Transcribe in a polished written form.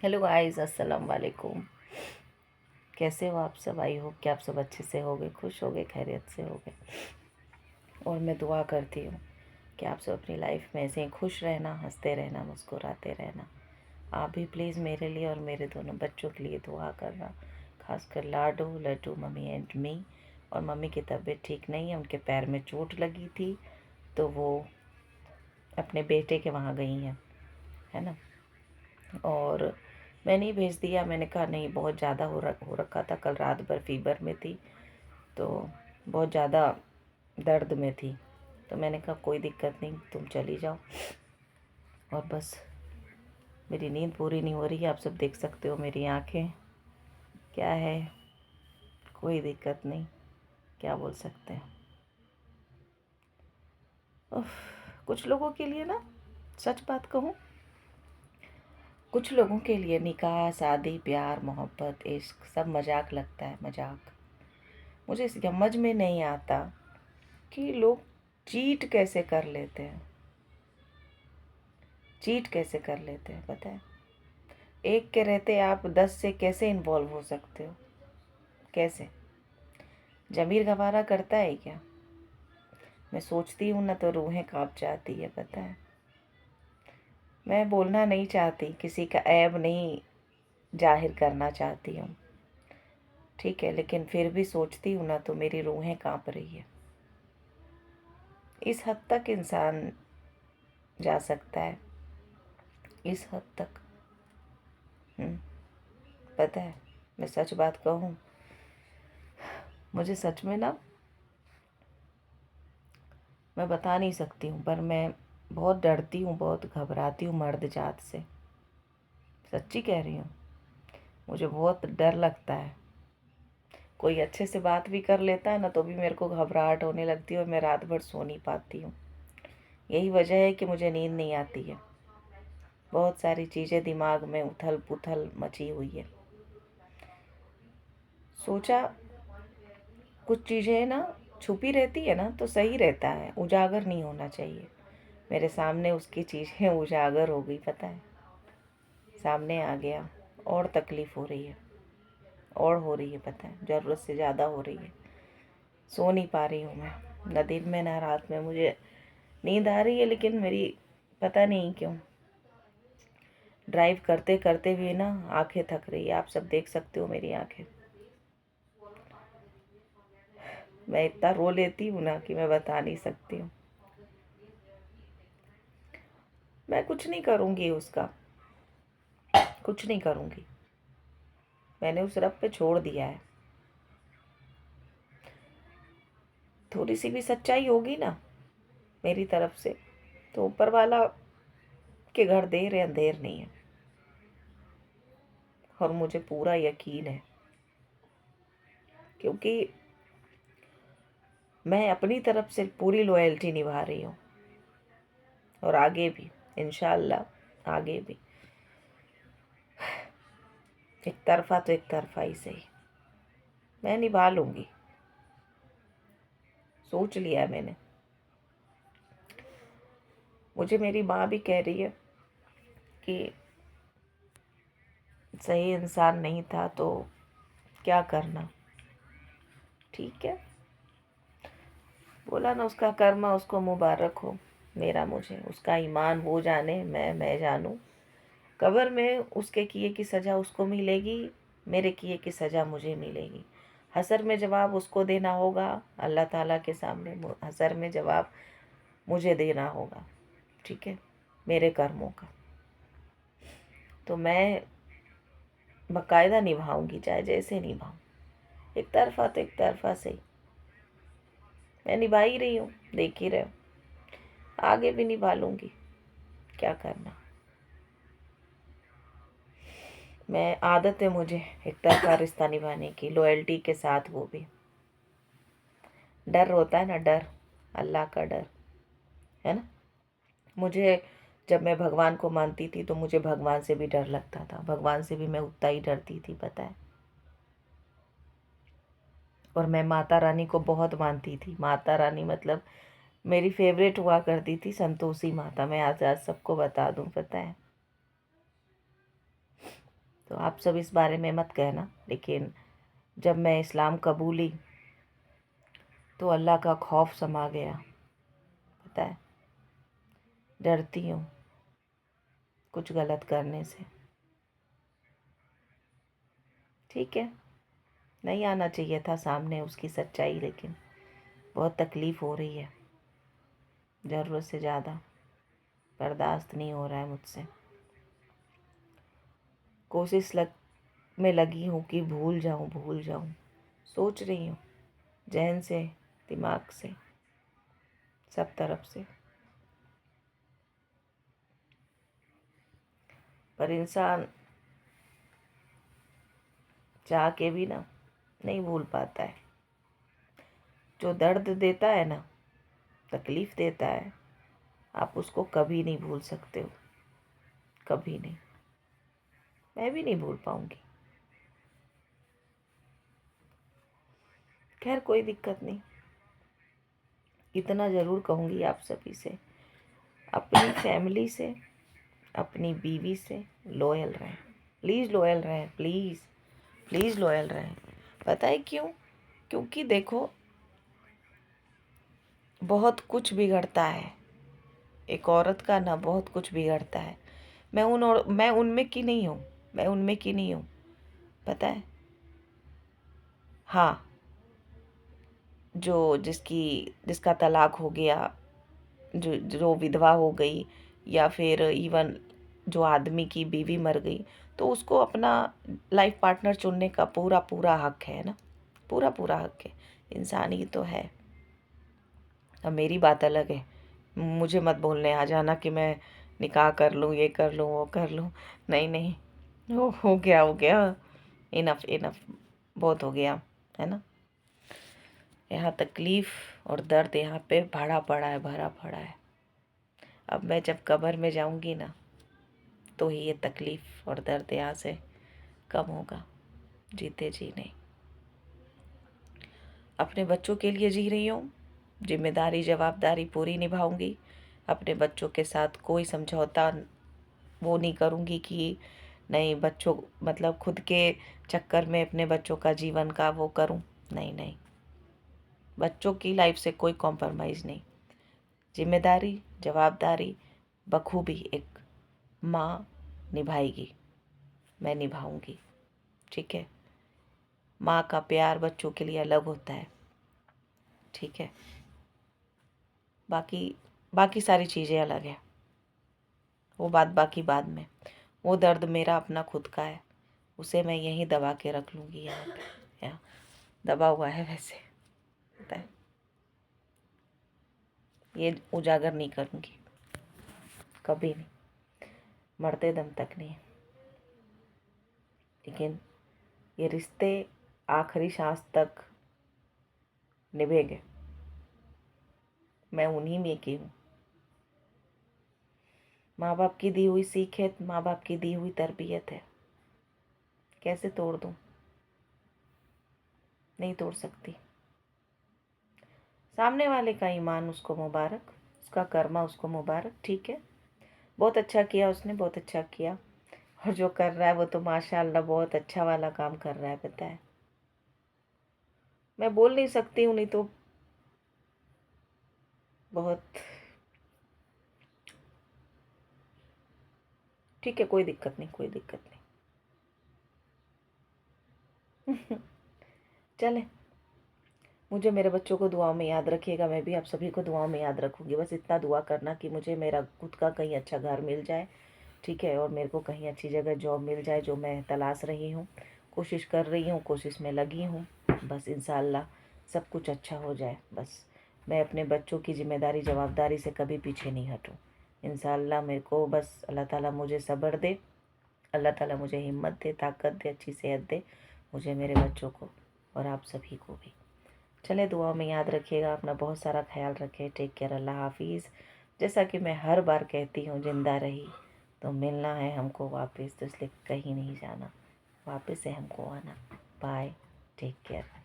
Hello guys, अस्सलाम वालेकुम। कैसे हो आप सब? आई होप कि आप सब अच्छे से होगे, खुश होगे, खैरियत से होगे। और मैं दुआ करती हूँ कि आप सब अपनी लाइफ में ऐसे ही खुश रहना, हंसते रहना, मुस्कुराते रहना। आप भी प्लीज़ मेरे लिए और मेरे दोनों बच्चों के लिए दुआ करना, खासकर लाडो, लड्डू, मम्मी एंड मी। और मम्मी की तबीयत ठीक नहीं है, उनके पैर में चोट लगी थी, तो वो अपने बेटे के वहाँ गई हैं, है ना। और मैंने ही भेज दिया। मैंने कहा नहीं, बहुत ज़्यादा हो रखा था, कल रात भर फीवर में थी, तो बहुत ज़्यादा दर्द में थी। तो मैंने कहा कोई दिक्कत नहीं, तुम चली जाओ। और बस मेरी नींद पूरी नहीं हो रही है, आप सब देख सकते हो मेरी आंखें। क्या है, कोई दिक्कत नहीं, क्या बोल सकते हैं। उफ, कुछ लोगों के लिए ना, सच बात कहूँ, कुछ लोगों के लिए निकाह, शादी, प्यार, मोहब्बत, इश्क सब मजाक लगता है, मजाक। मुझे समझ में नहीं आता कि लोग चीट कैसे कर लेते हैं। चीट कैसे कर लेते हैं, पता है? एक के रहते आप 10 से कैसे इन्वॉल्व हो सकते हो? कैसे? ज़मीर गवारा करता है क्या? मैं सोचती हूँ ना तो रूहें कांप जाती है, पता है। मैं बोलना नहीं चाहती, किसी का ऐब नहीं जाहिर करना चाहती हूँ, ठीक है, लेकिन फिर भी सोचती हूँ ना तो मेरी रूहें कांप रही है। इस हद तक इंसान जा सकता है, इस हद तक। पता है, मैं सच बात कहूँ, मुझे सच में ना, मैं बता नहीं सकती हूँ, पर मैं बहुत डरती हूँ, बहुत घबराती हूँ मर्द जात से। सच्ची कह रही हूँ, मुझे बहुत डर लगता है। कोई अच्छे से बात भी कर लेता है ना तो भी मेरे को घबराहट होने लगती है और मैं रात भर सो नहीं पाती हूँ। यही वजह है कि मुझे नींद नहीं आती है। बहुत सारी चीज़ें दिमाग में उथल पुथल मची हुई है। सोचा कुछ चीज़ें ना छुपी रहती है ना तो सही रहता है, उजागर नहीं होना चाहिए। मेरे सामने उसकी चीज़ें उजागर हो गई, पता है, सामने आ गया। और तकलीफ़ हो रही है, और हो रही है, पता है, ज़रूरत से ज़्यादा हो रही है। सो नहीं पा रही हूँ मैं, न दिन में न रात में। मुझे नींद आ रही है लेकिन मेरी, पता नहीं क्यों, ड्राइव करते करते भी ना आंखें थक रही है। आप सब देख सकते हो मेरी आंखें। मैं इतना रो लेती हूँ ना कि मैं बता नहीं सकती हूँ। मैं कुछ नहीं करूँगी उसका, कुछ नहीं करूँगी। मैंने उस रब पे छोड़ दिया है। थोड़ी सी भी सच्चाई होगी ना मेरी तरफ से तो ऊपर वाला के घर देर है अंधेर नहीं है। और मुझे पूरा यकीन है, क्योंकि मैं अपनी तरफ से पूरी लॉयल्टी निभा रही हूँ, और आगे भी इंशाल्लाह, आगे भी। एक तरफा तो एक तरफा ही सही, मैं निभा लूँगी, सोच लिया है मैंने। मुझे मेरी माँ भी कह रही है कि सही इंसान नहीं था तो क्या करना। ठीक है, बोला ना, उसका कर्म उसको मुबारक हो, मेरा मुझे, उसका ईमान वो जाने, मैं जानूँ। कब्र में उसके किए की सज़ा उसको मिलेगी, मेरे किए की सज़ा मुझे मिलेगी। हशर में जवाब उसको देना होगा, अल्लाह ताला के सामने हशर में जवाब मुझे देना होगा, ठीक है, मेरे कर्मों का। तो मैं बाकायदा निभाऊंगी, चाहे जैसे निभाऊँ। एक तरफा तो एक तरफा सही, मैं निभा ही रही हूँ, देख ही रहे हो। आगे भी निभा लूँगी, क्या करना। मैं, आदत है मुझे एक तरफा रिश्ता निभाने की, लॉयल्टी के साथ, वो भी। डर होता है ना, डर, अल्लाह का डर, है ना। मुझे, जब मैं भगवान को मानती थी तो मुझे भगवान से भी डर लगता था, भगवान से भी मैं उतना ही डरती थी, पता है। और मैं माता रानी को बहुत मानती थी। माता रानी मतलब मेरी फेवरेट हुआ करती थी, संतोषी माता। मैं आज आज सबको बता दूं, पता है। तो आप सब इस बारे में मत कहना, लेकिन जब मैं इस्लाम कबूली तो अल्लाह का खौफ समा गया। पता है, डरती हूँ कुछ गलत करने से। ठीक है, नहीं आना चाहिए था सामने उसकी सच्चाई, लेकिन बहुत तकलीफ़ हो रही है, ज़रूरत से ज़्यादा बर्दाश्त नहीं हो रहा है मुझसे। कोशिश में लगी हूँ कि भूल जाऊँ, सोच रही हूँ जहन से, दिमाग से, सब तरफ से, पर इंसान चाह के भी ना नहीं भूल पाता है। जो दर्द देता है ना, तकलीफ़ देता है, आप उसको कभी नहीं भूल सकते हो, कभी नहीं। मैं भी नहीं भूल पाऊंगी। खैर कोई दिक्कत नहीं, इतना ज़रूर कहूँगी आप सभी से, अपनी फैमिली से, अपनी बीवी से लॉयल रहें। प्लीज़ लॉयल रहें, प्लीज़ प्लीज़ लॉयल रहें। पता है क्यों? क्योंकि देखो, बहुत कुछ बिगड़ता है एक औरत का ना, बहुत कुछ बिगड़ता है। मैं उनमें की नहीं हूँ, मैं उनमें की नहीं हूँ, पता है। हाँ, जिसका तलाक हो गया, जो जो विधवा हो गई, या फिर इवन जो आदमी की बीवी मर गई, तो उसको अपना लाइफ पार्टनर चुनने का पूरा पूरा हक है ना, पूरा पूरा हक है। इंसान ही तो है। अब मेरी बात अलग है, मुझे मत बोलने आ जाना कि मैं निकाह कर लूँ, ये कर लूँ, वो कर लूँ। नहीं नहीं, हो गया, हो गया, इनफ इनफ, बहुत हो गया, है ना। यहाँ तकलीफ़ और दर्द यहाँ पे भरा पड़ा है, भरा पड़ा है। अब मैं जब कब्र में जाऊंगी ना, तो ही ये तकलीफ़ और दर्द यहाँ से कम होगा, जीते जी नहीं। अपने बच्चों के लिए जी रही हूँ, जिम्मेदारी जवाबदारी पूरी निभाऊंगी। अपने बच्चों के साथ कोई समझौता वो नहीं करूँगी कि नहीं, बच्चों मतलब खुद के चक्कर में अपने बच्चों का जीवन का वो करूँ। नहीं नहीं, बच्चों की लाइफ से कोई कॉम्प्रोमाइज़ नहीं। जिम्मेदारी जवाबदारी बखूबी एक माँ निभाएगी, मैं निभाऊंगी। ठीक है, माँ का प्यार बच्चों के लिए अलग होता है। ठीक है, बाकी बाकी सारी चीज़ें अलग है, वो बात बाकी बाद में। वो दर्द मेरा अपना खुद का है, उसे मैं यहीं दबा के रख लूँगी। यहाँ पे यहाँ दबा हुआ है वैसे, पता है, ये उजागर नहीं करूँगी कभी नहीं, मरते दम तक नहीं। लेकिन ये रिश्ते आखिरी सांस तक निभेंगे, मैं उन्हीं में की हूँ। माँ बाप की दी हुई सीख है, माँ बाप की दी हुई तरबियत है, कैसे तोड़ दूँ? नहीं तोड़ सकती। सामने वाले का ईमान उसको मुबारक, उसका कर्मा उसको मुबारक। ठीक है, बहुत अच्छा किया उसने, बहुत अच्छा किया। और जो कर रहा है वो तो माशाल्लाह बहुत अच्छा वाला काम कर रहा है, पता है। मैं बोल नहीं सकती हूँ, नहीं तो बहुत। ठीक है, कोई दिक्कत नहीं, कोई दिक्कत नहीं। चले, मुझे मेरे बच्चों को दुआओं में याद रखिएगा, मैं भी आप सभी को दुआओं में याद रखूँगी। बस इतना दुआ करना कि मुझे मेरा खुद का कहीं अच्छा घर मिल जाए, ठीक है, और मेरे को कहीं अच्छी जगह जॉब मिल जाए, जो मैं तलाश रही हूँ, कोशिश कर रही हूँ, कोशिश में लगी हूँ। बस इंशाल्लाह सब कुछ अच्छा हो जाए। बस मैं अपने बच्चों की ज़िम्मेदारी जवाबदारी से कभी पीछे नहीं हटूँ। इंशाल्लाह मेरे को बस अल्लाह ताला मुझे सब्र दे, अल्लाह ताला मुझे हिम्मत दे, ताकत दे, अच्छी सेहत दे, मुझे, मेरे बच्चों को और आप सभी को भी। चले, दुआ में याद रखिएगा, अपना बहुत सारा ख्याल रखें। टेक केयर, अल्लाह हाफिज़। जैसा कि मैं हर बार कहती हूँ, ज़िंदा रही तो मिलना है हमको वापस, तो इसलिए कहीं नहीं जाना, वापस है हमको आना। Bye, take care.